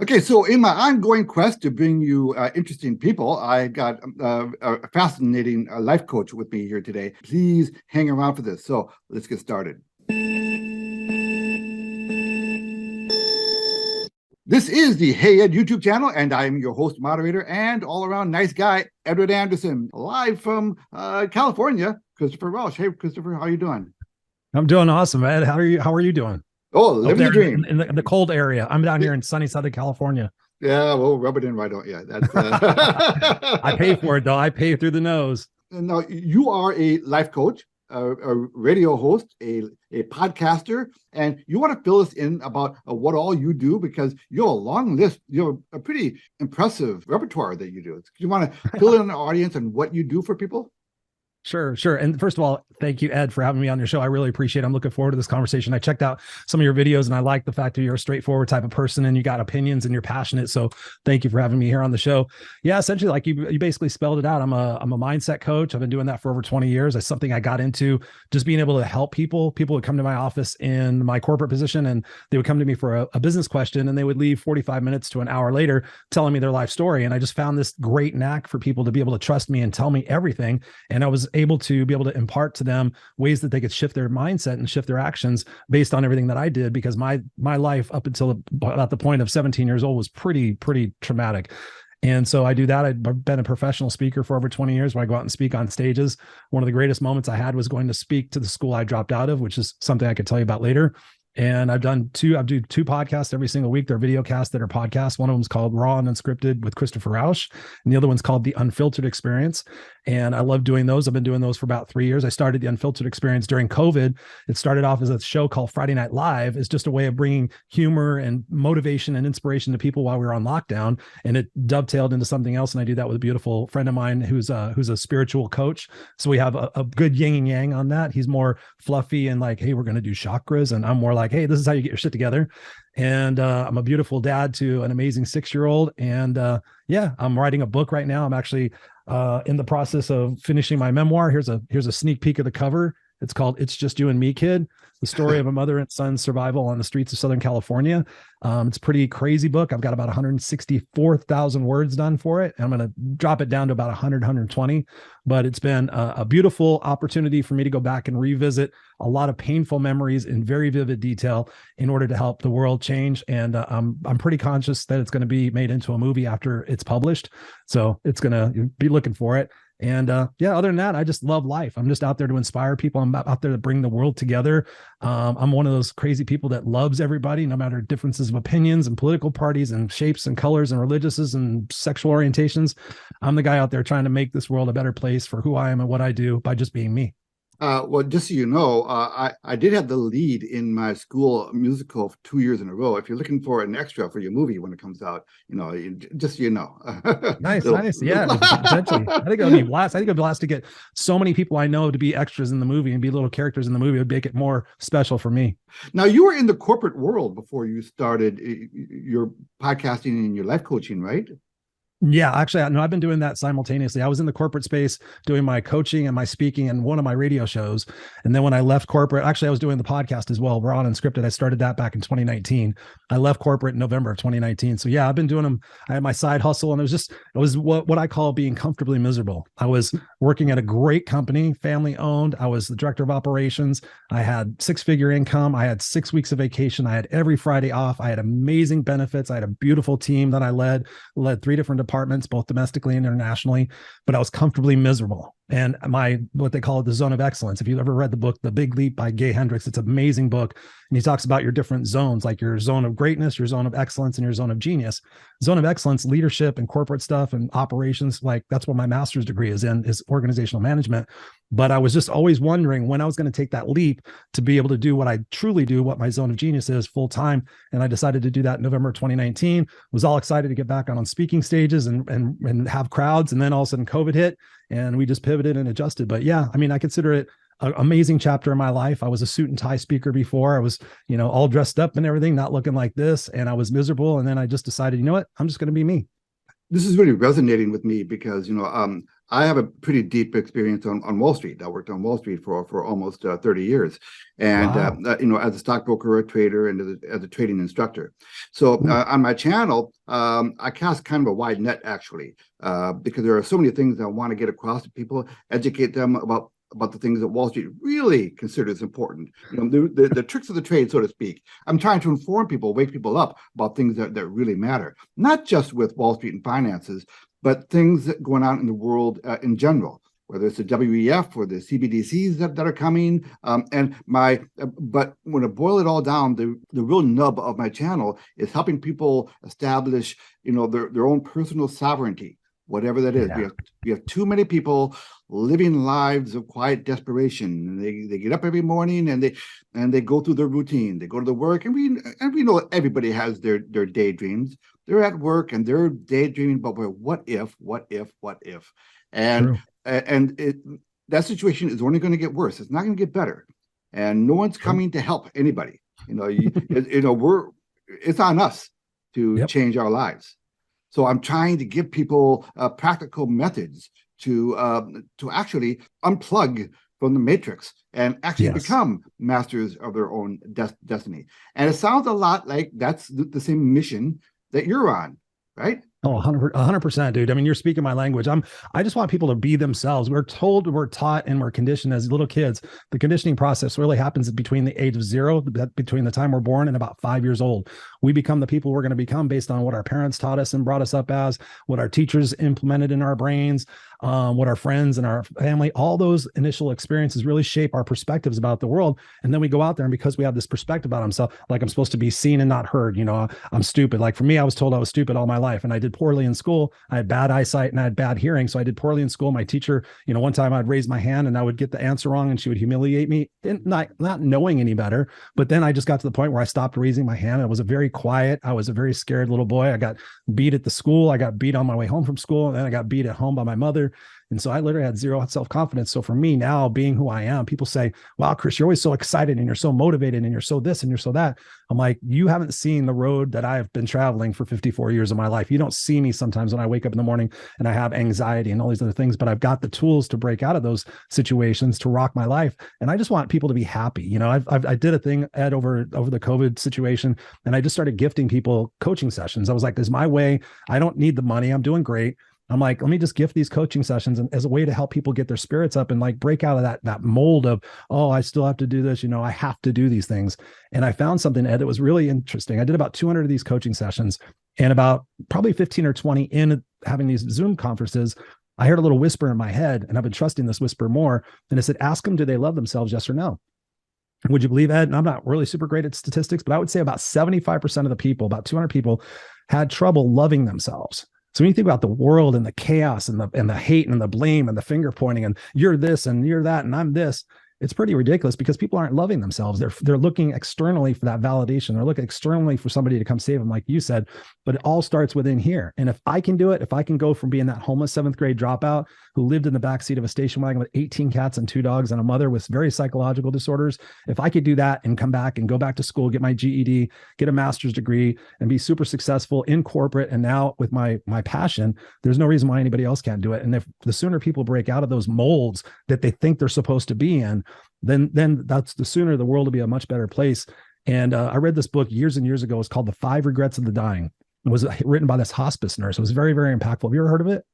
Okay, so in my ongoing quest to bring you interesting people, I got a fascinating life coach with me here today. Please hang around for this. So let's get started. This is the Hey Ed YouTube channel, and I'm your host, moderator, and all-around nice guy, Edward Anderson, live from California, Christopher Welsh. Hey, Christopher, how are you doing? I'm doing awesome, Ed. How are you doing Oh, up living the there dream. in the cold area? I'm down here in sunny Southern California. Yeah, well, rub it in, why don't you? That's I pay for it though. I pay through the nose. Now, you are a life coach, a radio host, a podcaster, and you want to fill us in about what all you do because you have a long list. You have a pretty impressive repertoire that you do. You want to fill in the audience on what you do for people? Sure. And first of all, thank you, Ed, for having me on your show. I really appreciate it. I'm looking forward to this conversation. I checked out some of your videos and I like the fact that you're a straightforward type of person and you got opinions and you're passionate. So thank you for having me here on the show. Yeah, essentially, like you basically spelled it out. I'm a mindset coach. I've been doing that for over 20 years. It's something I got into just being able to help people. People would come to my office in my corporate position and they would come to me for a business question and they would leave 45 minutes to an hour later telling me their life story. And I just found this great knack for people to be able to trust me and tell me everything. And I was able to be able to impart to them ways that they could shift their mindset and shift their actions based on everything that I did, because my life up until about the point of 17 years old was pretty traumatic. And so I do that. I've been a professional speaker for over 20 years where I go out and speak on stages. One of the greatest moments I had was going to speak to the school I dropped out of, which is something I could tell you about later. And I do two podcasts every single week. They're video casts that are podcasts. One of them is called Raw and Unscripted with Christopher Rausch. And the other one's called The Unfiltered Experience. And I love doing those. I've been doing those for about 3 years. I started The Unfiltered Experience during COVID. It started off as a show called Friday Night Live. It's just a way of bringing humor and motivation and inspiration to people while we were on lockdown. And it dovetailed into something else. And I do that with a beautiful friend of mine who's a spiritual coach. So we have a good yin and yang on that. He's more fluffy and like, hey, we're going to do chakras. And I'm more like, hey, this is how you get your shit together. And I'm a beautiful dad to an amazing 6-year-old. And yeah, I'm writing a book right now. I'm actually in the process of finishing my memoir. Here's a sneak peek of the cover. It's called It's Just You and Me, Kid, the story of a mother and son's survival on the streets of Southern California. It's a pretty crazy book. I've got about 164,000 words done for it. And I'm going to drop it down to about 120. But it's been a beautiful opportunity for me to go back and revisit a lot of painful memories in very vivid detail in order to help the world change. And I'm pretty conscious that it's going to be made into a movie after it's published. So it's going to be looking for it. And yeah, other than that, I just love life. I'm just out there to inspire people. I'm out there to bring the world together. I'm one of those crazy people that loves everybody, no matter differences of opinions and political parties and shapes and colors and religious and sexual orientations. I'm the guy out there trying to make this world a better place for who I am and what I do by just being me. Well, just so you know, I did have the lead in my school musical for 2 years in a row. If you're looking for an extra for your movie when it comes out, just so you know. Nice. Yeah, potentially. I think it would be blast. I think it'd be blast to get so many people I know to be extras in the movie and be little characters in the movie. It would make it more special for me. Now, you were in the corporate world before you started your podcasting and your life coaching, right? Yeah, actually, no, I've been doing that simultaneously. I was in the corporate space doing my coaching and my speaking and one of my radio shows. And then when I left corporate, actually, I was doing the podcast as well. Raw and Unscripted. I started that back in 2019. I left corporate in November of 2019. So yeah, I've been doing them. I had my side hustle and it was what I call being comfortably miserable. I was working at a great company, family owned. I was the director of operations. I had 6-figure income. I had 6 weeks of vacation. I had every Friday off. I had amazing benefits. I had a beautiful team that I led 3 different departments, both domestically and internationally, but I was comfortably miserable. And what they call it, the zone of excellence. If you've ever read the book, The Big Leap by Gay Hendricks, it's an amazing book. And he talks about your different zones, like your zone of greatness, your zone of excellence, and your zone of genius. Zone of excellence, leadership and corporate stuff and operations, like that's what my master's degree is in, is organizational management. But I was just always wondering when I was going to take that leap to be able to do what I truly do, what my zone of genius is full time. And I decided to do that in November 2019, was all excited to get back on speaking stages and have crowds. And then all of a sudden COVID hit and we just pivoted and adjusted. But yeah, I mean, I consider it an amazing chapter in my life. I was a suit and tie speaker before. I was, all dressed up and everything, not looking like this. And I was miserable. And then I just decided, you know what, I'm just going to be me. this is really resonating with me because, I have a pretty deep experience on Wall Street. I worked on Wall Street for almost 30 years, and Wow. as a stockbroker, a trader, and as a trading instructor. So on my channel, I cast kind of a wide net actually, because there are so many things I want to get across to people, educate them about the things that Wall Street really considers important. The tricks of the trade, so to speak. I'm trying to inform people, wake people up about things that really matter, not just with Wall Street and finances, but things that going on in the world in general, whether it's the WEF or the CBDCs that are coming. But when I boil it all down, the real nub of my channel is helping people establish, their own personal sovereignty, whatever that is. Yeah. We have too many people living lives of quiet desperation. They get up every morning and they go through their routine. They go to the work, and we know everybody has their daydreams. They're at work and they're daydreaming about what if, and that situation is only going to get worse. It's not going to get better, and no one's coming to help anybody. It's on us to change our lives. So I'm trying to give people practical methods to actually unplug from the matrix and actually become masters of their own destiny. And it sounds a lot like that's the same mission that you're on, right? Oh, 100%, dude. I mean, you're speaking my language. I just want people to be themselves. We're taught, and we're conditioned as little kids. The conditioning process really happens between the age of 0, between the time we're born and about 5 years old. We become the people we're going to become based on what our parents taught us and brought us up as, what our teachers implemented in our brains, what our friends and our family, all those initial experiences really shape our perspectives about the world. And then we go out there, and because we have this perspective about ourselves, like I'm supposed to be seen and not heard, I'm stupid. Like for me, I was told I was stupid all my life, and I did poorly in school. I had bad eyesight and I had bad hearing. So I did poorly in school. My teacher, one time I'd raise my hand and I would get the answer wrong, and she would humiliate me, not knowing any better. But then I just got to the point where I stopped raising my hand. I was I was a very scared little boy. I got beat at the school. I got beat on my way home from school. And then I got beat at home by my mother. And so I literally had zero self-confidence. So for me now, being who I am, people say, wow, Chris, you're always so excited and you're so motivated and you're so this and you're so that. I'm like, you haven't seen the road that I've been traveling for 54 years of my life. You don't see me sometimes when I wake up in the morning and I have anxiety and all these other things, but I've got the tools to break out of those situations, to rock my life. And I just want people to be happy. I did a thing, Ed, over the COVID situation, and I just started gifting people coaching sessions. I was like, this is my way. I don't need the money. I'm doing great. I'm like, let me just gift these coaching sessions and as a way to help people get their spirits up and like break out of that mold of, oh, I still have to do this. I have to do these things. And I found something, Ed, that was really interesting. I did about 200 of these coaching sessions, and about probably 15 or 20 in having these Zoom conferences, I heard a little whisper in my head, and I've been trusting this whisper more. And it said, ask them, do they love themselves? Yes or no? Would you believe, Ed? And I'm not really super great at statistics, but I would say about 75% of the people, about 200 people, had trouble loving themselves. So when you think about the world and the chaos and the hate and the blame and the finger pointing and you're this and you're that and I'm this, it's pretty ridiculous because people aren't loving themselves. They're looking externally for that validation. They're looking externally for somebody to come save them, like you said, but it all starts within here. And if I can do it, if I can go from being that homeless 7th grade dropout who lived in the backseat of a station wagon with 18 cats and 2 dogs and a mother with very psychological disorders, if I could do that and come back and go back to school, get my GED, get a master's degree, and be super successful in corporate, and now with my passion, there's no reason why anybody else can't do it. And if the sooner people break out of those molds that they think they're supposed to be in, then that's the sooner the world will be a much better place. And I read this book years and years ago. It's called The 5 Regrets of the Dying. It was written by this hospice nurse. It was very, very impactful. Have you ever heard of it?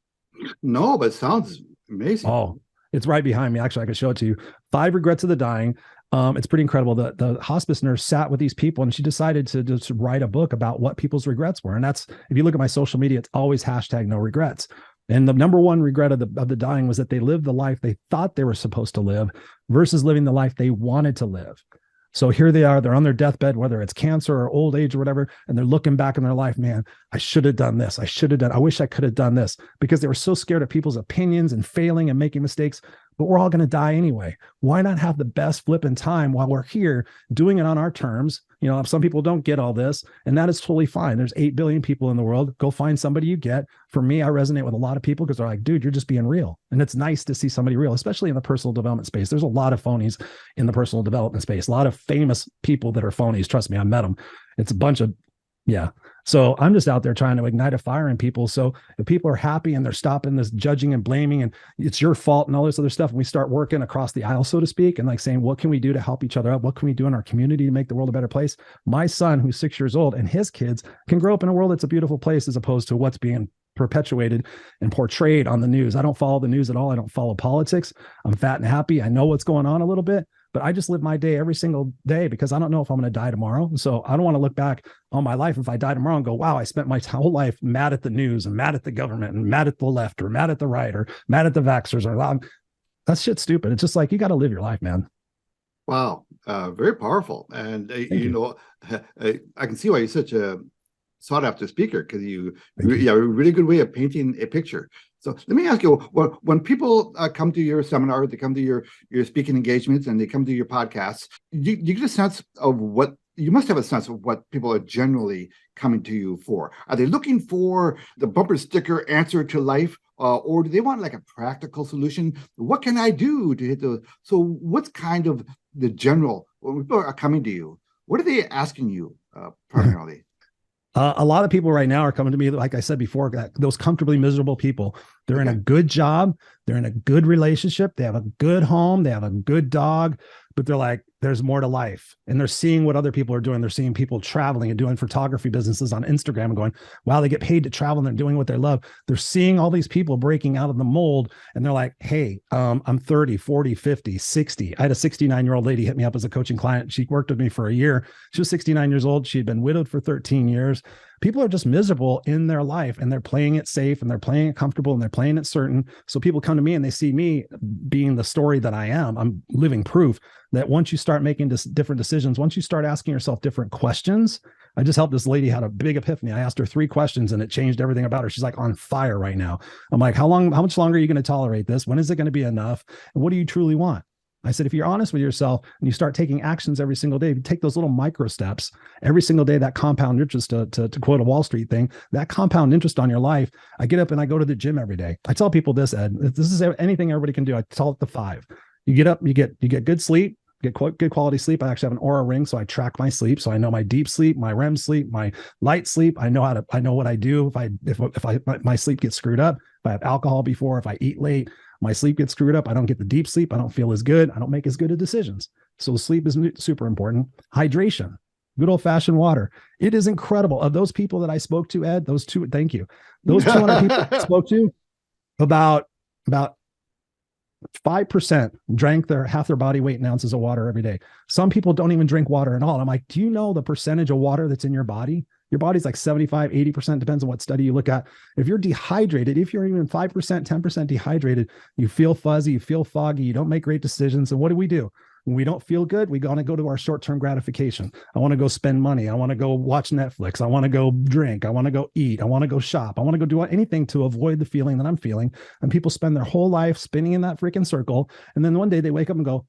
No, but it sounds amazing. Oh, it's right behind me. Actually, I could show it to you. 5 Regrets of the Dying. It's pretty incredible. The hospice nurse sat with these people, and she decided to just write a book about what people's regrets were. And that's, if you look at my social media, it's always #no regrets. And the number one regret of the dying was that they lived the life they thought they were supposed to live versus living the life they wanted to live. So here they are, they're on their deathbed, whether it's cancer or old age or whatever, and they're looking back in their life, man, I should have done this. I wish I could have done this, because they were so scared of people's opinions and failing and making mistakes. But we're all going to die anyway. Why not have the best flipping time while we're here doing it on our terms? Some people don't get all this, and that is totally fine. There's 8 billion people in the world. Go find somebody you get. For me, I resonate with a lot of people because they're like, dude, you're just being real. And it's nice to see somebody real, especially in the personal development space. There's a lot of phonies in the personal development space, a lot of famous people that are phonies. Trust me, I met them. It's a bunch of, yeah. So I'm just out there trying to ignite a fire in people. So if people are happy and they're stopping this judging and blaming and it's your fault and all this other stuff, and we start working across the aisle, so to speak, and like saying, what can we do to help each other out? What can we do in our community to make the world a better place? My son, who's 6 years old, and his kids can grow up in a world that's a beautiful place as opposed to what's being perpetuated and portrayed on the news. I don't follow the news at all. I don't follow politics. I'm fat and happy. I know what's going on a little bit, but I just live my day every single day because I don't know if I'm going to die tomorrow. So I don't want to look back on my life if I die tomorrow and go, wow, I spent my whole life mad at the news and mad at the government and mad at the left or mad at the right or mad at the vaxxers. That shit's stupid. It's just like, you got to live your life, man. Wow. Very powerful. And, I can see why you're such a sought after speaker, because you have a really good way of painting a picture. So let me ask you, when people come to your seminar, they come to your speaking engagements, and they come to your podcasts, you get a sense of what you must have a sense of what people are generally coming to you for. Are they looking for the bumper sticker answer to life, or do they want like a practical solution? What can I do to hit those? So what's kind of the general, when people are coming to you, what are they asking you primarily? A lot of people right now are coming to me, like I said before, those comfortably miserable people. They're in a good job. They're in a good relationship. They have a good home. They have a good dog, but they're like, there's more to life. And they're seeing what other people are doing. They're seeing people traveling and doing photography businesses on Instagram and going, wow, they get paid to travel and they're doing what they love. They're seeing all these people breaking out of the mold. And they're like, hey, I'm 30, 40, 50, 60. I had a 69-year-old lady hit me up as a coaching client. She worked with me for a year. She was 69 years old. She'd been widowed for 13 years. People are just miserable in their life, and they're playing it safe, and they're playing it comfortable, and they're playing it certain. So people come to me and they see me being the story that I am. I'm living proof that once you start making different decisions, once you start asking yourself different questions. I just helped this lady had a big epiphany. I asked her 3 questions and it changed everything about her. She's like on fire right now. I'm like, how much longer are you going to tolerate this? When is it going to be enough? And what do you truly want? I said, if you're honest with yourself and you start taking actions every single day, if you take those little micro steps every single day, that compound interest, to quote a Wall Street thing, that compound interest on your life. I get up and I go to the gym every day. I tell people this, Ed, this is anything everybody can do. I tell it the 5. You get up, you get good sleep, get good quality sleep. I actually have an Oura ring, so I track my sleep. So I know my deep sleep, my REM sleep, my light sleep. I know what I do if my sleep gets screwed up, if I have alcohol before, if I eat late, my sleep gets screwed up. I don't get the deep sleep. I don't feel as good. I don't make as good of decisions. So sleep is super important. Hydration, good old fashioned water. It is incredible. Of those people that I spoke to, Ed, thank you. Those 200 people I spoke to, about 5% drank half their body weight in ounces of water every day. Some people don't even drink water at all. I'm like, do you know the percentage of water that's in your body? Your body's like 75, 80%, depends on what study you look at. If you're dehydrated, if you're even 5%, 10% dehydrated, you feel fuzzy, you feel foggy, you don't make great decisions. And what do? When we don't feel good, we want to go to our short-term gratification. I want to go spend money. I want to go watch Netflix. I want to go drink. I want to go eat. I want to go shop. I want to go do anything to avoid the feeling that I'm feeling. And people spend their whole life spinning in that freaking circle. And then one day they wake up and go,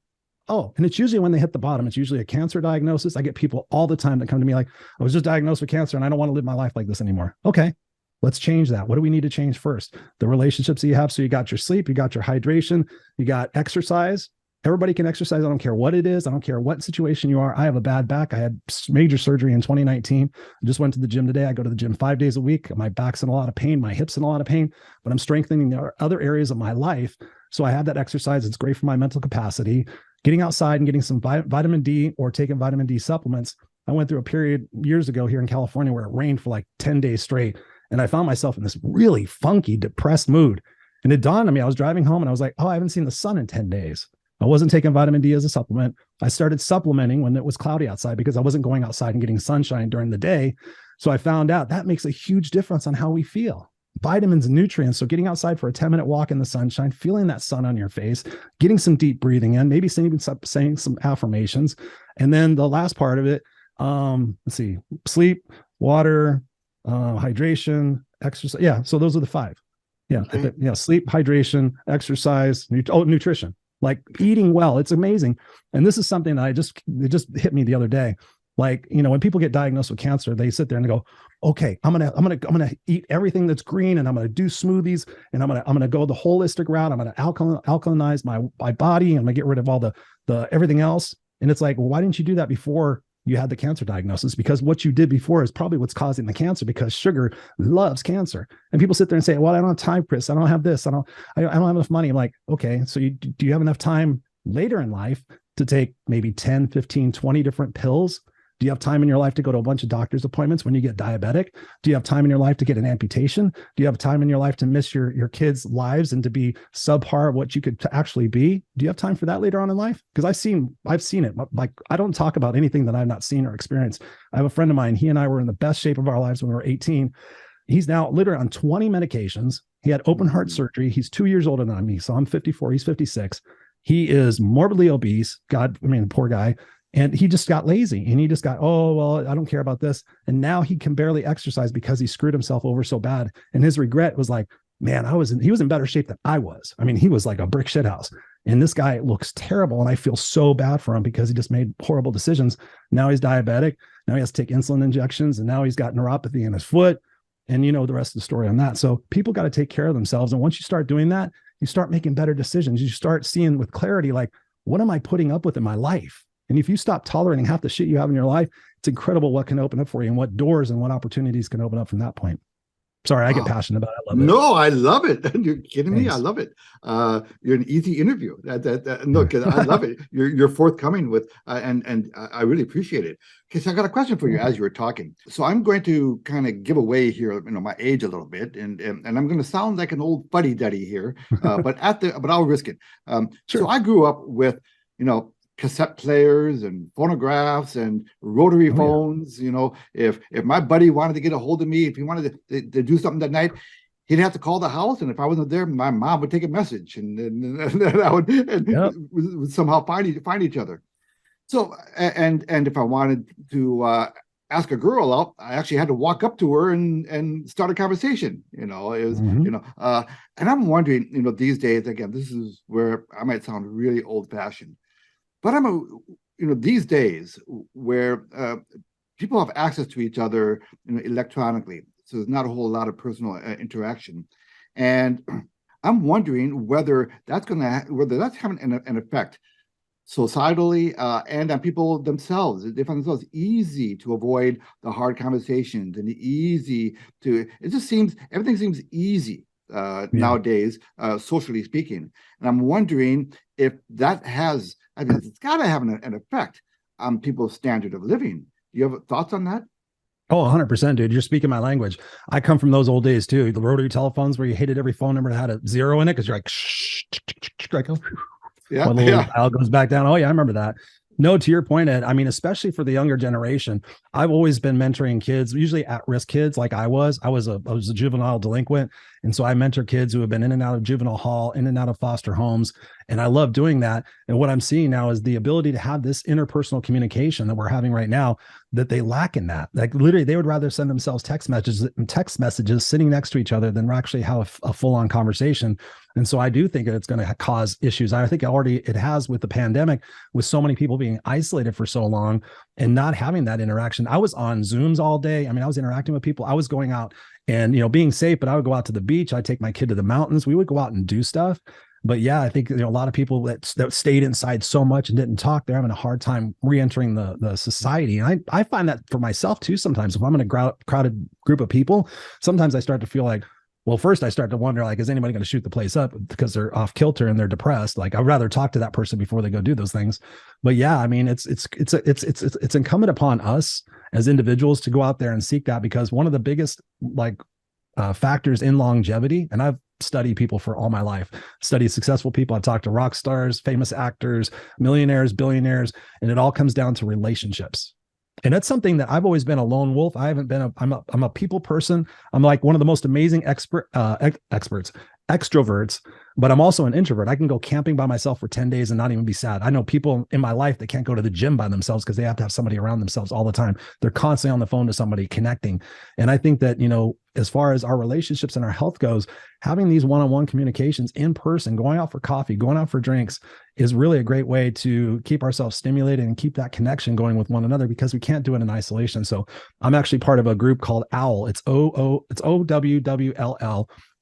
oh, and it's usually when they hit the bottom. It's usually a cancer diagnosis. I get people all the time that come to me like, I was just diagnosed with cancer and I don't want to live my life like this anymore. Okay, let's change that. What do we need to change first? The relationships that you have. So you got your sleep, you got your hydration, you got exercise. Everybody can exercise. I don't care what it is. I don't care what situation you are. I have a bad back. I had major surgery in 2019. I just went to the gym today. I go to the gym 5 days a week. My back's in a lot of pain. My hip's in a lot of pain, but I'm strengthening the other areas of my life. So I have that exercise. It's great for my mental capacity. Getting outside and getting some vitamin D or taking vitamin D supplements. I went through a period years ago here in California where it rained for like 10 days straight. And I found myself in this really funky, depressed mood. And it dawned on me, I was driving home and I was like, oh, I haven't seen the sun in 10 days. I wasn't taking vitamin D as a supplement. I started supplementing when it was cloudy outside because I wasn't going outside and getting sunshine during the day. So I found out that makes a huge difference on how we feel. Vitamins and nutrients. So getting outside for a 10-minute walk in the sunshine, feeling that sun on your face, getting some deep breathing in, maybe saying some affirmations. And then the last part of it, let's see, sleep, water, hydration, exercise. Yeah. So those are the 5. Yeah. Okay. Yeah. Sleep, hydration, exercise, nutrition, like eating well. It's amazing. And this is something that it just hit me the other day. Like, when people get diagnosed with cancer, they sit there and they go, okay, I'm going to eat everything that's green and I'm going to do smoothies and I'm going to go the holistic route. I'm going to alkalinize my body and I'm going to get rid of all the everything else. And it's like, well, why didn't you do that before you had the cancer diagnosis, because what you did before is probably what's causing the cancer, because sugar loves cancer. And people sit there and say, well, I don't have time, Chris. I don't have this. I don't have enough money. I'm like, okay, so do you have enough time later in life to take maybe 10, 15, 20 different pills? Do you have time in your life to go to a bunch of doctor's appointments when you get diabetic? Do you have time in your life to get an amputation? Do you have time in your life to miss your kids' lives and to be subpar what you could actually be? Do you have time for that later on in life? Because I've seen it. Like, I don't talk about anything that I've not seen or experienced. I have a friend of mine. He and I were in the best shape of our lives when we were 18. He's now literally on 20 medications. He had open heart surgery. He's 2 years older than me. So I'm 54. He's 56. He is morbidly obese. Poor guy. And he just got lazy, and he just got, oh, well, I don't care about this. And now he can barely exercise because he screwed himself over so bad. And his regret was like, man, he was in better shape than I was. I mean, he was like a brick shit house. And this guy looks terrible. And I feel so bad for him because he just made horrible decisions. Now he's diabetic. Now he has to take insulin injections. And now he's got neuropathy in his foot. And you know the rest of the story on that. So people got to take care of themselves. And once you start doing that, you start making better decisions. You start seeing with clarity, like, what am I putting up with in my life? And if you stop tolerating half the shit you have in your life, it's incredible what can open up for you and what doors and what opportunities can open up from that point. Sorry, I get passionate about it. I love it. No, I love it. You're kidding me? Thanks. I love it. You're an easy interview. Look, I love it. You're forthcoming with, and I really appreciate it. Okay, so I got a question for you as you were talking. So I'm going to kind of give away here, my age a little bit, and I'm going to sound like an old fuddy-duddy here, but I'll risk it. Sure. So I grew up with, cassette players and phonographs and rotary phones. If my buddy wanted to get a hold of me, if he wanted to do something that night, he'd have to call the house, and if I wasn't there, my mom would take a message, and I would somehow find each other. So and if I wanted to ask a girl out, I actually had to walk up to her and start a conversation. It was and I'm wondering, these days, again, this is where I might sound really old-fashioned. But these days where people have access to each other electronically, so there's not a whole lot of personal interaction, and I'm wondering whether that's having an effect societally and on people themselves. They find themselves easy to avoid the hard conversations and everything seems easy nowadays, socially speaking. And I'm wondering if that has. It's got to have an effect on people's standard of living. Do you have thoughts on that? Oh, 100%, dude. You're speaking my language. I come from those old days too. The rotary telephones where you hated every phone number that had a zero in it because you're like, shh, yeah. When the little dial goes back down. Oh yeah, I remember that. No, to your point, Ed, especially for the younger generation, I've always been mentoring kids, usually at-risk kids like I was. I was a juvenile delinquent. And so I mentor kids who have been in and out of juvenile hall, in and out of foster homes. And I love doing that. And what I'm seeing now is the ability to have this interpersonal communication that we're having right now, that they lack in that. Like literally, they would rather send themselves text messages sitting next to each other than actually have a full-on conversation. And so I do think that it's going to cause issues. I think it has with the pandemic, with so many people being isolated for so long and not having that interaction. I was on Zooms all day. I was interacting with people. I was going out and, being safe, but I would go out to the beach. I'd take my kid to the mountains. We would go out and do stuff. But yeah, I think a lot of people that stayed inside so much and didn't talk, they're having a hard time re-entering the society. And I find that for myself too. Sometimes if I'm in a crowded group of people, sometimes I start to feel like, well, first I start to wonder, like, is anybody going to shoot the place up because they're off kilter and they're depressed? Like, I'd rather talk to that person before they go do those things. But yeah, it's incumbent upon us as individuals to go out there and seek that, because one of the biggest factors in longevity, and I've studied people for all my life, studied successful people. I've talked to rock stars, famous actors, millionaires, billionaires, and it all comes down to relationships. And that's something that I've always been a lone wolf. I haven't been I'm a people person. I'm like one of the most amazing extroverts, but I'm also an introvert. I can go camping by myself for 10 days and not even be sad. I know people in my life that can't go to the gym by themselves because they have to have somebody around themselves all the time. They're constantly on the phone to somebody connecting. And I think that, as far as our relationships and our health goes, having these one-on-one communications in person, going out for coffee, going out for drinks is really a great way to keep ourselves stimulated and keep that connection going with one another, because we can't do it in isolation. So I'm actually part of a group called OWL. It's OWWLL.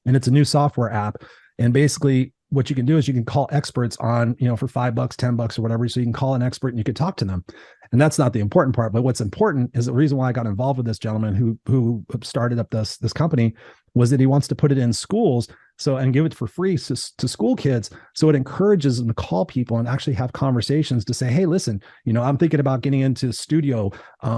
And it's a new software app. And basically what you can do is you can call experts on, for $5, $10 or whatever. So you can call an expert and you can talk to them. And that's not the important part. But what's important is the reason why I got involved with this gentleman who started up this company was that he wants to put it in schools and give it for free to school kids. So it encourages them to call people and actually have conversations to say, hey, listen, I'm thinking about getting into studio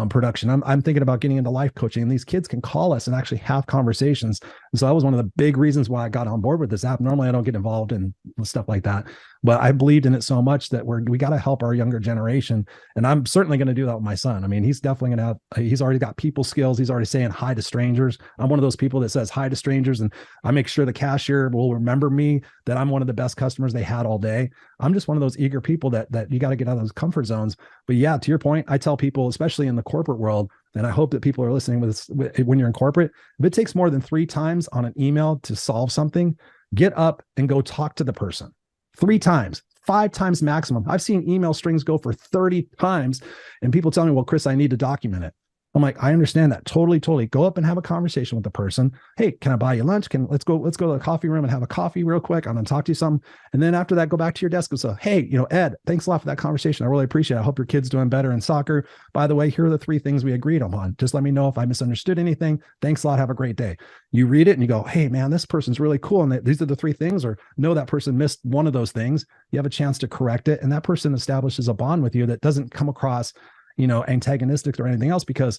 production. I'm thinking about getting into life coaching, and these kids can call us and actually have conversations. And so that was one of the big reasons why I got on board with this app. Normally I don't get involved in stuff like that, but I believed in it so much that we got to help our younger generation. And I'm certainly going to do that with my son. I mean, he's definitely going to he's already got people skills. He's already saying hi to strangers. I'm one of those people that says hi to strangers, and I make sure the cashier will remember me, that I'm one of the best customers they had all day. I'm just one of those eager people that you got to get out of those comfort zones. But yeah, to your point, I tell people, especially in the corporate world, and I hope that people are listening with this, when you're in corporate, if it takes more than 3 times on an email to solve something, get up and go talk to the person. 3 times, 5 times maximum. I've seen email strings go for 30 times, and people tell me, well, Chris, I need to document it. I'm like, I understand that. Totally. Go up and have a conversation with the person. Hey, can I buy you lunch? Let's go to the coffee room and have a coffee real quick. I'm going to talk to you something. And then after that, go back to your desk and say, hey, Ed, thanks a lot for that conversation. I really appreciate it. I hope your kid's doing better in soccer. By the way, here are the 3 things we agreed upon. Just let me know if I misunderstood anything. Thanks a lot. Have a great day. You read it and you go, hey man, this person's really cool. And these are the 3 things, or no, that person missed one of those things. You have a chance to correct it. And that person establishes a bond with you that doesn't come across, antagonistic or anything else, because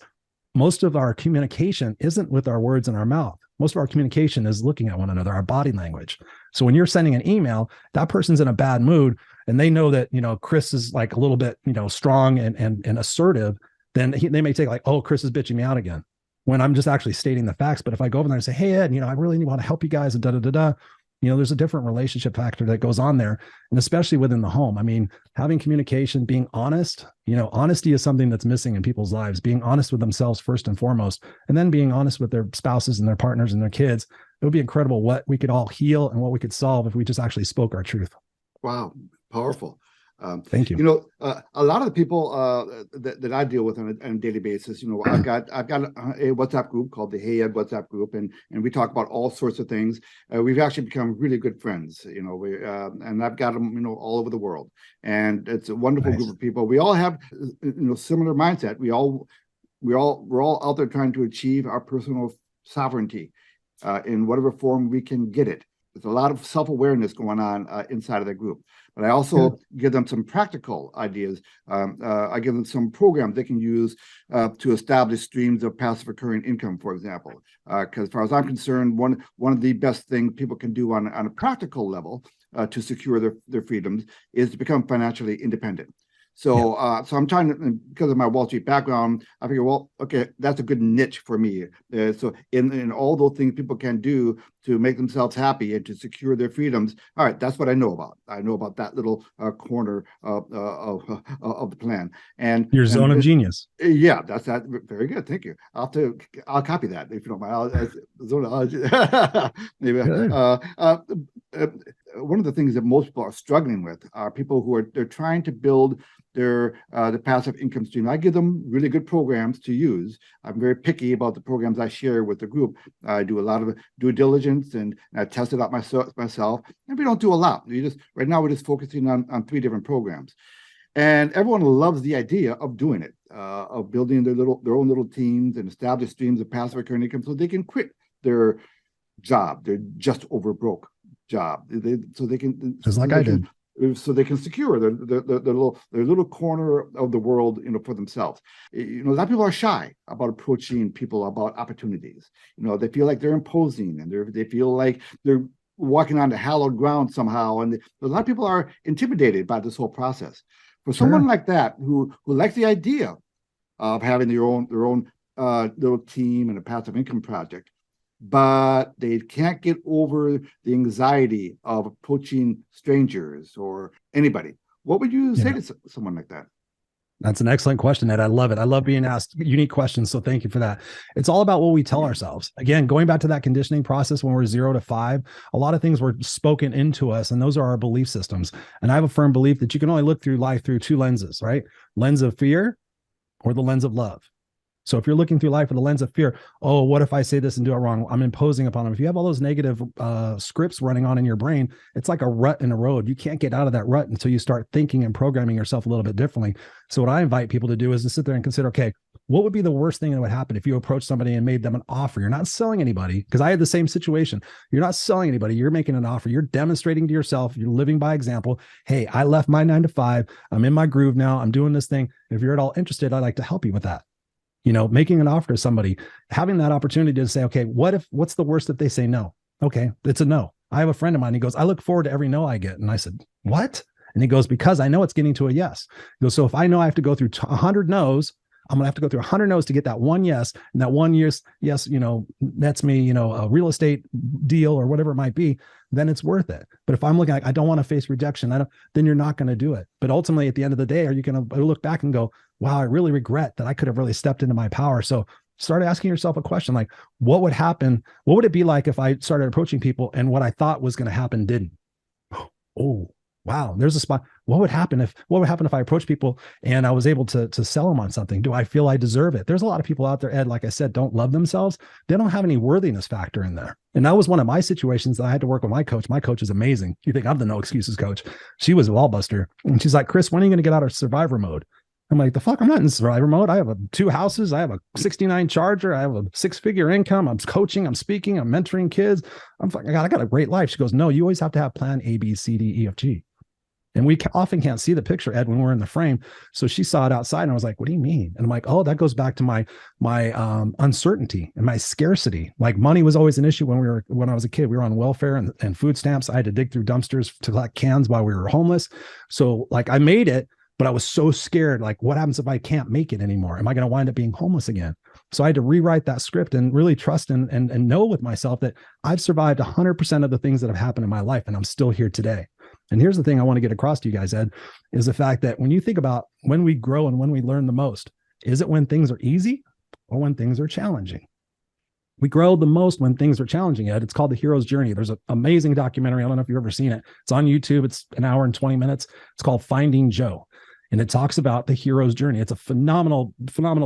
most of our communication isn't with our words in our mouth. Most of our communication is looking at one another, our body language. So when you're sending an email, that person's in a bad mood and they know that, Chris is like a little bit, strong and assertive, then they may take like, oh, Chris is bitching me out again, when I'm just actually stating the facts. But if I go over there and say, hey, Ed, I really want to help you guys, and da-da-da-da, there's a different relationship factor that goes on there. And especially within the home. I mean, having communication, being honest, honesty is something that's missing in people's lives, being honest with themselves first and foremost, and then being honest with their spouses and their partners and their kids. It would be incredible what we could all heal and what we could solve if we just actually spoke our truth. Wow. Powerful. Thank you. A lot of the people that I deal with on a daily basis, I've got a WhatsApp group called the Hey Ed WhatsApp group, and we talk about all sorts of things. We've actually become really good friends, and I've got them, all over the world, and it's a wonderful group of people. We all have, similar mindset. We're all out there trying to achieve our personal sovereignty in whatever form we can get it. There's a lot of self-awareness going on inside of the group. But I also give them some practical ideas. I give them some programs they can use to establish streams of passive recurring income, for example. Because as far as I'm concerned, one of the best things people can do on a practical level to secure their freedoms is to become financially independent. So so I'm trying to, because of my Wall Street background, I figure, well, okay, that's a good niche for me. So in all those things people can do to make themselves happy and to secure their freedoms, all right, that's what I know about. I know about that little corner of the plan. And your zone of genius. Yeah, that's that. Very good, thank you. I'll copy that if you don't mind. Maybe. One of the things that most people are struggling with are people who they're trying to build the passive income stream. I give them really good programs to use. I'm very picky about the programs I share with the group. I do a lot of due diligence and I test it out myself. And we don't do a lot. Right now we're just focusing on 3 different programs. And everyone loves the idea of doing it, of building their own little teams and establish streams of passive recurring income so they can quit their job, their just over broke job. So they can, just like I did. So they can secure their little corner of the world, for themselves. A lot of people are shy about approaching people about opportunities. They feel like they're imposing, and they feel like they're walking on the hallowed ground somehow. And a lot of people are intimidated by this whole process. For someone like that who likes the idea of having their own little team and a passive income project, but they can't get over the anxiety of approaching strangers or anybody, what would you say to someone like that? That's an excellent question, Ed. I love it. I love being asked unique questions. So thank you for that. It's all about what we tell ourselves. Again, going back to that conditioning process when we're 0 to 5, a lot of things were spoken into us, and those are our belief systems. And I have a firm belief that you can only look through life through 2 lenses, right? Lens of fear or the lens of love. So if you're looking through life with a lens of fear, oh, what if I say this and do it wrong? I'm imposing upon them. If you have all those negative scripts running on in your brain, it's like a rut in a road. You can't get out of that rut until you start thinking and programming yourself a little bit differently. So what I invite people to do is to sit there and consider, okay, what would be the worst thing that would happen if you approach somebody and made them an offer? You're not selling anybody, because I had the same situation. You're not selling anybody. You're making an offer. You're demonstrating to yourself. You're living by example. Hey, I left my 9 to 5. I'm in my groove now. I'm doing this thing. If you're at all interested, I'd like to help you with that. Making an offer to somebody, having that opportunity to say, okay, what's the worst if they say no? Okay, it's a no. I have a friend of mine. He goes, I look forward to every no I get. And I said, what? And he goes, because I know it's getting to a yes. He goes, so if I know I have to go through 100 no's, I'm going to have to go through 100 no's to get that one yes. And that one yes, that's me, a real estate deal or whatever it might be, then it's worth it. But if I'm looking like I don't want to face rejection, then you're not going to do it. But ultimately, at the end of the day, are you going to look back and go, wow, I really regret that I could have really stepped into my power? So start asking yourself a question like, what would happen? What would it be like if I started approaching people and what I thought was going to happen didn't? Oh, wow, there's a spot. What would happen if I approach people and I was able to sell them on something? Do I feel I deserve it? There's a lot of people out there, Ed, like I said, don't love themselves. They don't have any worthiness factor in there. And that was one of my situations that I had to work with my coach. My coach is amazing. You think I'm the no excuses coach. She was a wall buster. And she's like, Chris, when are you going to get out of survivor mode? I'm like, the fuck? I'm not in survivor mode. I have 2 houses. I have a 69 Charger. I have a 6-figure income. I'm coaching. I'm speaking. I'm mentoring kids. I got a great life. She goes, no, you always have to have plan A, B, C, D, E, F, G. And we often can't see the picture, Ed, when we're in the frame. So she saw it outside and I was like, what do you mean? And I'm like, oh, that goes back to my uncertainty and my scarcity. Like money was always an issue when I was a kid. We were on welfare and food stamps. I had to dig through dumpsters to collect cans while we were homeless. So like I made it, but I was so scared. Like, what happens if I can't make it anymore? Am I going to wind up being homeless again? So I had to rewrite that script and really trust and know with myself that I've survived 100% of the things that have happened in my life, and I'm still here today. And here's the thing I want to get across to you guys, Ed, is the fact that when you think about when we grow and when we learn the most, is it when things are easy or when things are challenging? We grow the most when things are challenging, Ed. It's called The Hero's Journey. There's an amazing documentary. I don't know if you've ever seen it. It's on YouTube. It's an hour and 20 minutes. It's called Finding Joe. And it talks about the hero's journey. It's a phenomenal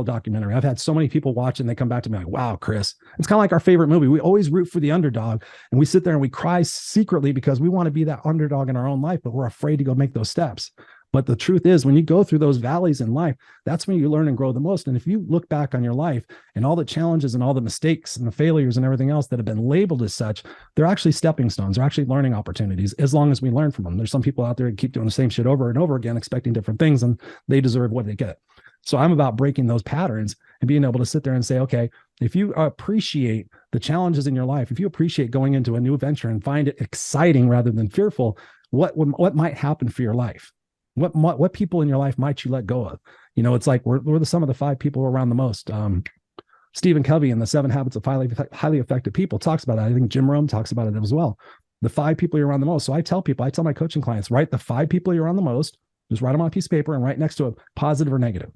documentary. I've had so many people watch and they come back to me like, wow, Chris, it's kind of like our favorite movie. We always root for the underdog and we sit there and we cry secretly because we want to be that underdog in our own life, but we're afraid to go make those steps. But the truth is, when you go through those valleys in life, that's when you learn and grow the most. And if you look back on your life and all the challenges and all the mistakes and the failures and everything else that have been labeled as such, they're actually stepping stones. They're actually learning opportunities as long as we learn from them. There's some people out there that keep doing the same shit over and over again, expecting different things, and they deserve what they get. So I'm about breaking those patterns and being able to sit there and say, okay, if you appreciate the challenges in your life, if you appreciate going into a new venture and find it exciting rather than fearful, what might happen for your life? What people in your life might you let go of? It's like we're the sum of the 5 people around the most. Stephen Covey in the 7 Habits of Highly Effective People talks about that. I think Jim Rohn talks about it as well. The 5 people you're around the most. So I tell my coaching clients, write the 5 people you're around the most, just write them on a piece of paper and write next to it positive or negative.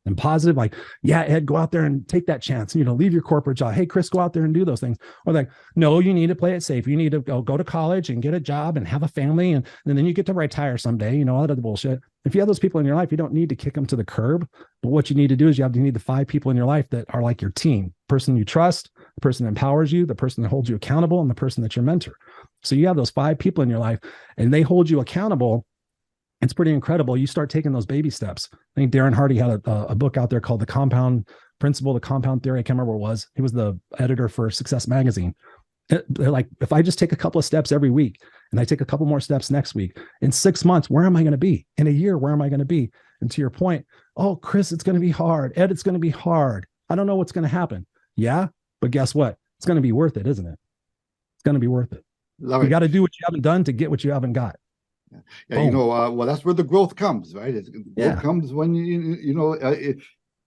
And positive, like, yeah, Ed, go out there and take that chance, leave your corporate job. Hey, Chris, go out there and do those things. Or like, no, you need to play it safe. You need to go to college and get a job and have a family. And then you get to retire someday, all that other bullshit. If you have those people in your life, you don't need to kick them to the curb. But what you need to do is you need the 5 people in your life that are like your team, the person you trust, the person that empowers you, the person that holds you accountable, and the person that's your mentor. So you have those 5 people in your life and they hold you accountable. It's pretty incredible. You start taking those baby steps. I think Darren Hardy had a book out there called The Compound Principle, The Compound Theory. I can't remember what it was. He was the editor for Success Magazine. They're like, if I just take a couple of steps every week and I take a couple more steps next week, in 6 months, where am I going to be? In a year, where am I going to be? And to your point, oh, Chris, it's going to be hard. Ed, it's going to be hard. I don't know what's going to happen. Yeah, but guess what? It's going to be worth it, isn't it? It's going to be worth it. You got to do what you haven't done to get what you haven't got. Yeah, well, that's where the growth comes, right? Growth comes when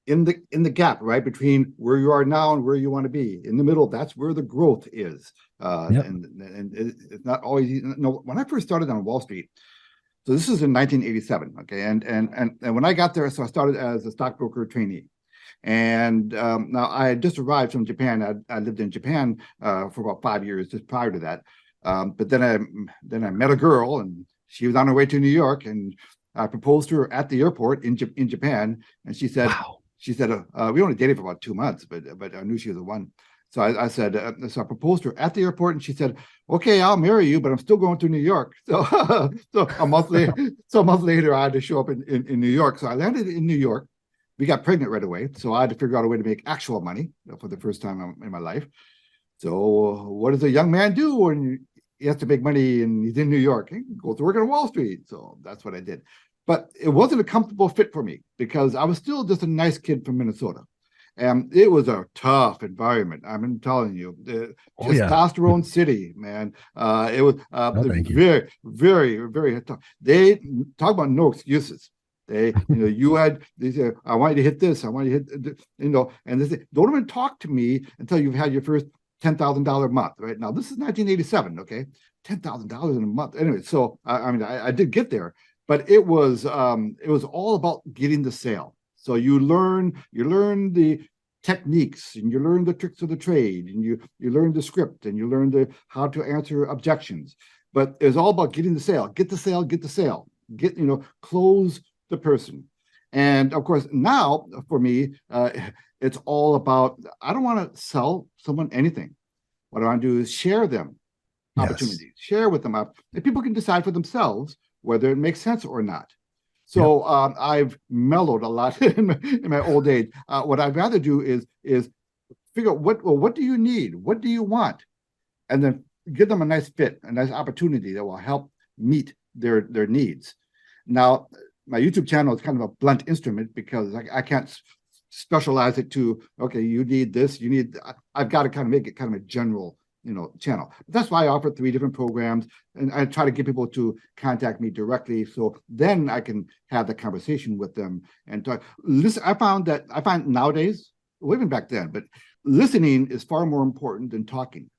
in the gap, right, between where you are now and where you want to be. In the middle, that's where the growth is. And it's not always. When I first started on Wall Street, so this is in 1987, okay, and when I got there, so I started as a stockbroker trainee. And now I had just arrived from Japan. I lived in Japan for about 5 years just prior to that. But then I met a girl, and she was on her way to New York, and I proposed to her at the airport in Japan. And she said, wow. she said, we only dated for about 2 months, but I knew she was the one. So I said, so I proposed to her at the airport, and she said, "Okay, I'll marry you, but I'm still going to New York." So, so a month later, I had to show up in New York. So I landed in New York. We got pregnant right away, so I had to figure out a way to make actual money for the first time in my life. So, what does a young man do when he has to make money and he's in New York? He goes to work on Wall Street. So that's what I did. But it wasn't a comfortable fit for me because I was still just a nice kid from Minnesota. And it was a tough environment. I'm telling you, the testosterone city, man. It was very, very, very tough. They talk about no excuses. They say, "I want you to hit this. I want you to hit," and they say, "Don't even talk to me until you've had your first $10,000 month." Right now, this is 1987. Okay, $10,000 in a month. Anyway, so I did get there, but it was all about getting the sale. So you learn the techniques, and you learn the tricks of the trade, and you learn the script, and you learn how to answer objections. But it's all about getting the sale. Get the sale. Get the sale. Close the person. And of course, now for me, it's all about, I don't want to sell someone anything. What I want to do is share them opportunities, share with them, and people can decide for themselves whether it makes sense or not. So I've mellowed a lot in my old age. What I'd rather do is figure out what do you need? What do you want? And then give them a nice fit, a nice opportunity that will help meet their needs. Now, my YouTube channel is kind of a blunt instrument because I can't specialize it to, okay, you need this, I've got to kind of make it kind of a general channel. That's why I offer 3 different programs, and I try to get people to contact me directly, so then I can have the conversation with them and talk. Listen, I find nowadays, well, even back then, but listening is far more important than talking.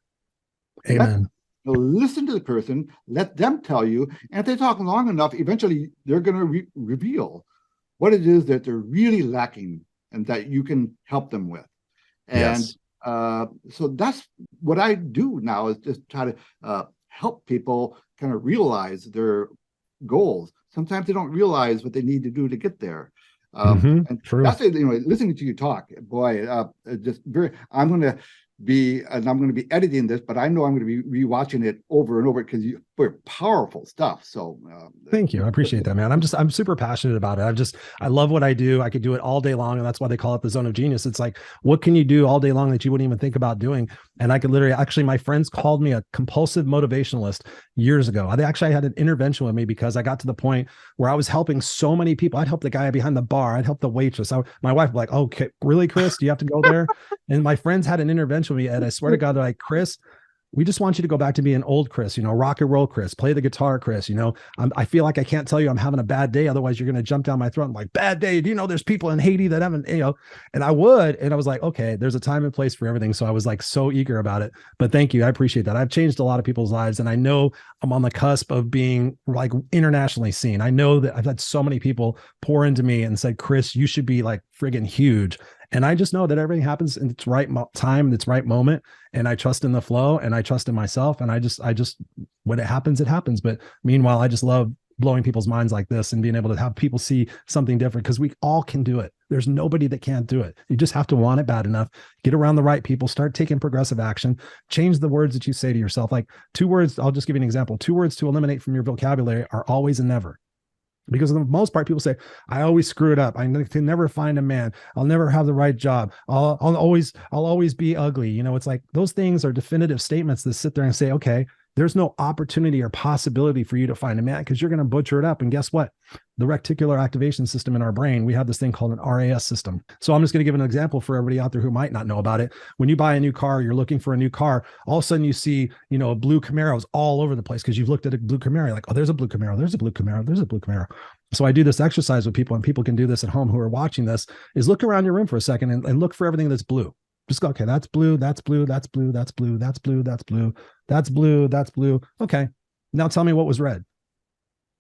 Amen. Listen to the person, let them tell you, and if they talk long enough, eventually they're going to reveal what it is that they're really lacking and that you can help them with. And so that's what I do now, is just try to help people kind of realize their goals. Sometimes they don't realize what they need to do to get there. And true. That's it. Listening to you talk, boy, just very. I'm going to be editing this, but I know I'm going to be rewatching it over and over because you're powerful stuff. So thank you. I appreciate that, man. I'm super passionate about it. I love what I do. I could do it all day long. And that's why they call it the zone of genius. It's like, what can you do all day long that you wouldn't even think about doing? And I could actually, my friends called me a compulsive motivationalist years ago. I had an intervention with me because I got to the point where I was helping so many people. I'd help the guy behind the bar. I'd help the waitress. My wife was like, "Okay, really, Chris, do you have to go there?" And my friends had an intervention with me, and I swear to God, they're like, "Chris, we just want you to go back to being old Chris, rock and roll Chris, play the guitar Chris, I feel like I can't tell you I'm having a bad day. Otherwise you're going to jump down my throat. I'm like, bad day. Do you know there's people in Haiti that haven't, and I would. And I was like, okay, there's a time and place for everything. So I was like so eager about it. But thank you. I appreciate that. I've changed a lot of people's lives, and I know I'm on the cusp of being like internationally seen. I know that I've had so many people pour into me and said, "Chris, you should be like friggin' huge." And I just know that everything happens in its right time, in its right moment. And I trust in the flow, and I trust in myself. And I just, when it happens, it happens. But meanwhile, I just love blowing people's minds like this and being able to have people see something different, because we all can do it. There's nobody that can't do it. You just have to want it bad enough, get around the right people, start taking progressive action, change the words that you say to yourself. Like 2 words, I'll just give you an example. 2 words to eliminate from your vocabulary are always and never. Because for the most part, people say, "I always screw it up. I can never find a man. I'll never have the right job. I'll always be ugly." It's like those things are definitive statements that sit there and say, okay, there's no opportunity or possibility for you to find a man, because you're going to butcher it up. And guess what? The reticular activation system in our brain, we have this thing called an RAS system. So I'm just going to give an example for everybody out there who might not know about it. When you buy a new car, you're looking for a new car, all of a sudden you see, a blue Camaros all over the place because you've looked at a blue Camaro. You're like, "Oh, there's a blue Camaro. There's a blue Camaro. There's a blue Camaro." So I do this exercise with people, and people can do this at home who are watching this, is look around your room for a second and look for everything that's blue. Just go, okay, that's blue, that's blue, that's blue, that's blue, that's blue, that's blue, that's blue, that's blue. Okay, now tell me what was red.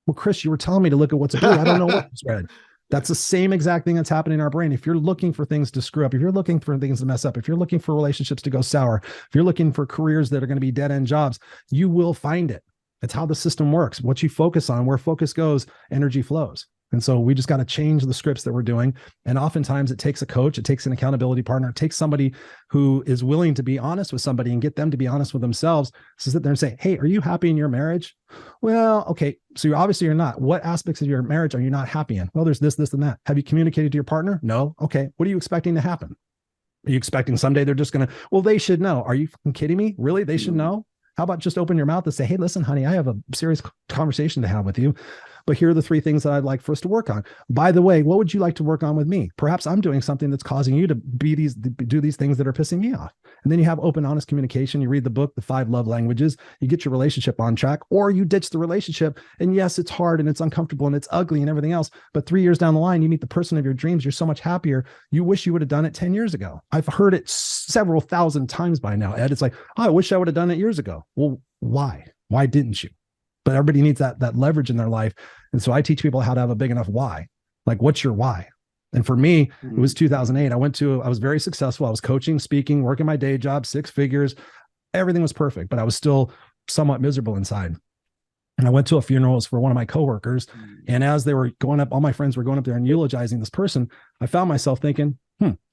Well, Chris, you were telling me to look at what's blue. I don't know what was red. That's the same exact thing that's happening in our brain. If you're looking for things to screw up, if you're looking for things to mess up, if you're looking for relationships to go sour, if you're looking for careers that are going to be dead-end jobs, you will find it. It's how the system works. What you focus on, where focus goes, energy flows. And so we just got to change the scripts that we're doing. And oftentimes it takes a coach, it takes an accountability partner, it takes somebody who is willing to be honest with somebody and get them to be honest with themselves. So sit there and say, hey, are you happy in your marriage? Well, okay. So you're not. What aspects of your marriage are you not happy in? Well, there's this, and that. Have you communicated to your partner? No. Okay. What are you expecting to happen? Are you expecting someday they're just going to, well, they should know. Are you kidding me? Really? They should know? How about just open your mouth and say, hey, listen, honey, I have a serious conversation to have with you, but here are the 3 things that I'd like for us to work on. By the way, what would you like to work on with me? Perhaps I'm doing something that's causing you to do these things that are pissing me off. And then you have open, honest communication. You read the book, The 5 Love Languages, you get your relationship on track, or you ditch the relationship. And yes, it's hard and it's uncomfortable and it's ugly and everything else. But 3 years down the line, you meet the person of your dreams. You're so much happier. You wish you would have done it 10 years ago. I've heard it several thousand times by now, Ed. It's like, oh, I wish I would have done it years ago. Well, why? Why didn't you? But everybody needs that leverage in their life. And so I teach people how to have a big enough why. Like, what's your why? And for me, it was 2008. I was very successful. I was coaching, speaking, working my day job, 6 figures. Everything was perfect, but I was still somewhat miserable inside. And I went to a funeral. It was for one of my coworkers. And as they were going up, all my friends were going up there and eulogizing this person. I found myself thinking,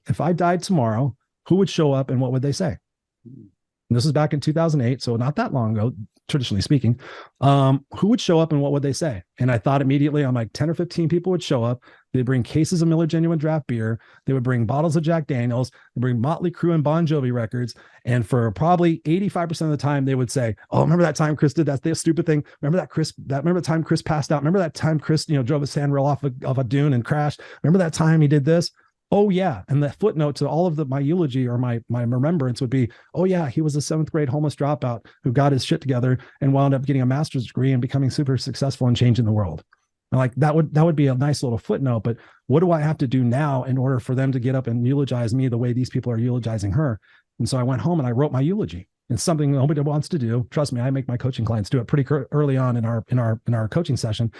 if I died tomorrow, who would show up and what would they say? And this is back in 2008, so not that long ago, traditionally speaking. Who would show up and what would they say? And I thought immediately, I'm like, 10 or 15 people would show up. They'd bring cases of Miller Genuine Draft Beer. They would bring bottles of Jack Daniels. They'd bring Motley Crue and Bon Jovi records. And for probably 85% of the time, they would say, oh, remember that time Chris did that stupid thing? Remember the time Chris passed out? Remember that time Chris, drove a sandrail off of a dune and crashed? Remember that time he did this? Oh yeah. And the footnote to all of my eulogy or my remembrance would be, oh yeah, he was a 7th grade homeless dropout who got his shit together and wound up getting a master's degree and becoming super successful and changing the world. And like that would be a nice little footnote, but what do I have to do now in order for them to get up and eulogize me the way these people are eulogizing her? And so I went home and I wrote my eulogy. It's something nobody wants to do. Trust me, I make my coaching clients do it pretty early on in our coaching session,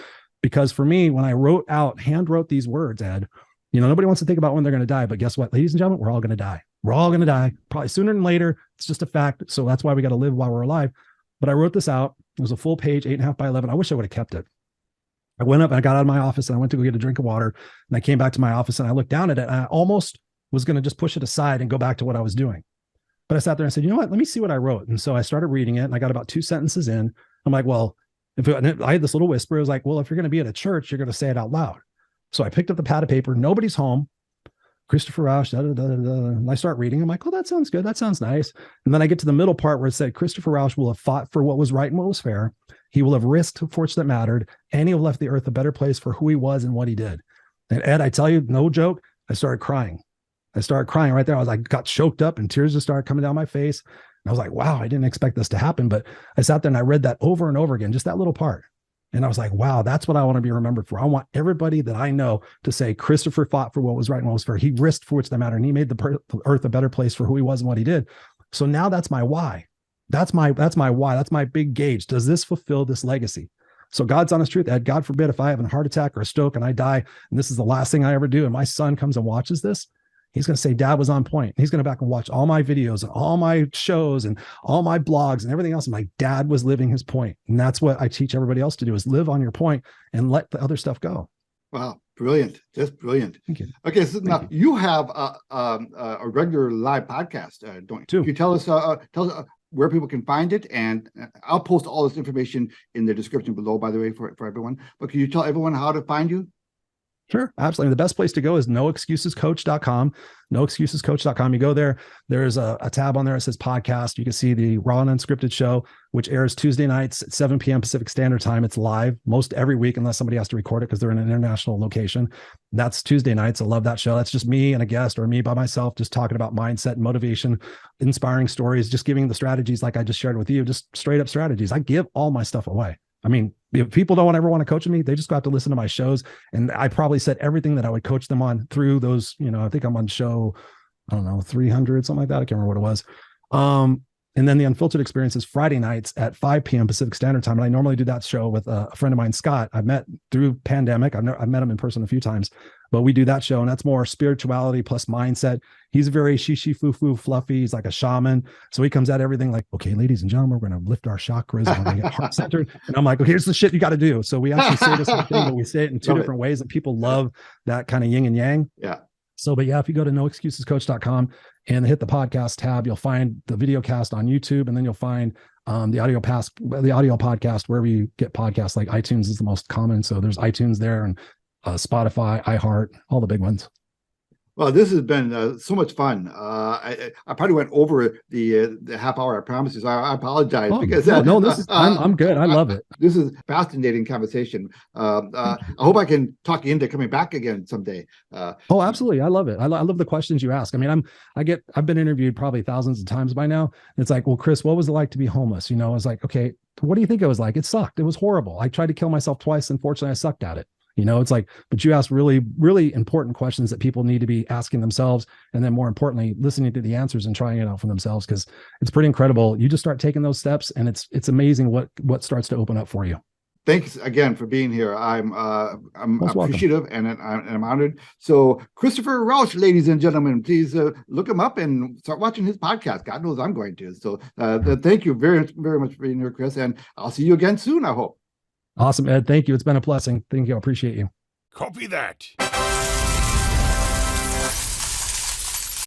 because for me, when I hand wrote these words, Ed, nobody wants to think about when they're going to die, but guess what, ladies and gentlemen, we're all going to die. We're all going to die, probably sooner than later. It's just a fact. So that's why we got to live while we're alive. But I wrote this out. It was a full page, 8.5 by 11. I wish I would have kept it. I went up and I got out of my office and I went to go get a drink of water. And I came back to my office and I looked down at it and I almost was going to just push it aside and go back to what I was doing. But I sat there and said, you know what, let me see what I wrote. And so I started reading it and I got about 2 sentences in. I'm like, well, I had this little whisper. It was like, well, if you're going to be at a church, you're going to say it out loud. So I picked up the pad of paper. Nobody's home. Christopher Rausch, and I start reading. I'm like, oh, that sounds good. That sounds nice. And then I get to the middle part where it said, Christopher Rausch will have fought for what was right and what was fair. He will have risked fortune that mattered, and he will have left the earth a better place for who he was and what he did. And Ed, I tell you, no joke, I started crying. Right there. I got choked up and tears just started coming down my face. And I was like, wow, I didn't expect this to happen. But I sat there and I read that over and over again, just that little part. And I was like, wow, that's what I want to be remembered for. I want everybody that I know to say Christopher fought for what was right and what was fair. He risked for which that mattered, and he made the earth a better place for who he was and what he did. So now that's my why. That's my why. That's my big gauge. Does this fulfill this legacy? So God's honest truth, Ed, God forbid if I have a heart attack or a stroke and I die, and this is the last thing I ever do, and my son comes and watches this, he's going to say, Dad was on point. He's going to back and watch all my videos and all my shows and all my blogs and everything else. And my dad was living his point. And that's what I teach everybody else to do, is live on your point and let the other stuff go. Wow. Brilliant. Just brilliant. Thank you. Okay. So now you have a regular live podcast, don't you? Can you tell us where people can find it? And I'll post all this information in the description below, by the way, for everyone. But can you tell everyone how to find you? Sure. Absolutely. The best place to go is noexcusescoach.com. Noexcusescoach.com. You go there. There's a tab on there that says podcast. You can see the Raw and Unscripted show, which airs Tuesday nights at 7 p.m. Pacific Standard Time. It's live most every week, unless somebody has to record it because they're in an international location. That's Tuesday nights. I love that show. That's just me and a guest, or me by myself, just talking about mindset and motivation, inspiring stories, just giving the strategies like I just shared with you, just straight up strategies. I give all my stuff away. I mean, if people don't ever want to coach me, they just got to listen to my shows. And I probably said everything that I would coach them on through those, I think I'm on show, 300, something like that. I can't remember what it was. And then the Unfiltered Experience is Friday nights at 5 p.m. Pacific Standard Time. And I normally do that show with a friend of mine, Scott. I met through pandemic. I've met him in person a few times. but we do that show, and that's more spirituality plus mindset. He's very shishi foo foo fluffy. He's like a shaman. So he comes at everything like, okay, ladies and gentlemen, we're going to lift our chakras and we're going to get heart centered. And I'm like, okay, here's the shit you got to do. So we actually say the same thing, but we say it in two different ways, and people love that kind of yin and yang. Yeah. So, but yeah, if you go to noexcusescoach.com and hit the podcast tab, you'll find the video cast on YouTube, and then you'll find the audio podcast wherever you get podcasts. Like iTunes is the most common. So there's iTunes there, and Spotify, iHeart, all the big ones. Well, this has been so much fun. I probably went over the half hour. I promise you. So I apologize because I'm good. I love it. This is a fascinating conversation. I hope I can talk you into coming back again someday. Oh, absolutely. I love it. I love the questions you ask. I mean, I've been interviewed probably thousands of times by now. It's like, well, Chris, what was it like to be homeless? You know, I was like, okay, what do you think it was like? It sucked. It was horrible. I tried to kill myself twice. Unfortunately, I sucked at it. You know, it's like, but you ask really, really important questions that people need to be asking themselves. And then more importantly, listening to the answers and trying it out for themselves, because it's pretty incredible. You just start taking those steps, and it's amazing what starts to open up for you. Thanks again for being here. I'm appreciative and I'm honored. So Christopher Rauch, ladies and gentlemen, please look him up and start watching his podcast. God knows I'm going to. So thank you very, very much for being here, Chris. And I'll see you again soon, I hope. Awesome, Ed. Thank you. It's been a blessing. Thank you. I appreciate you. Copy that.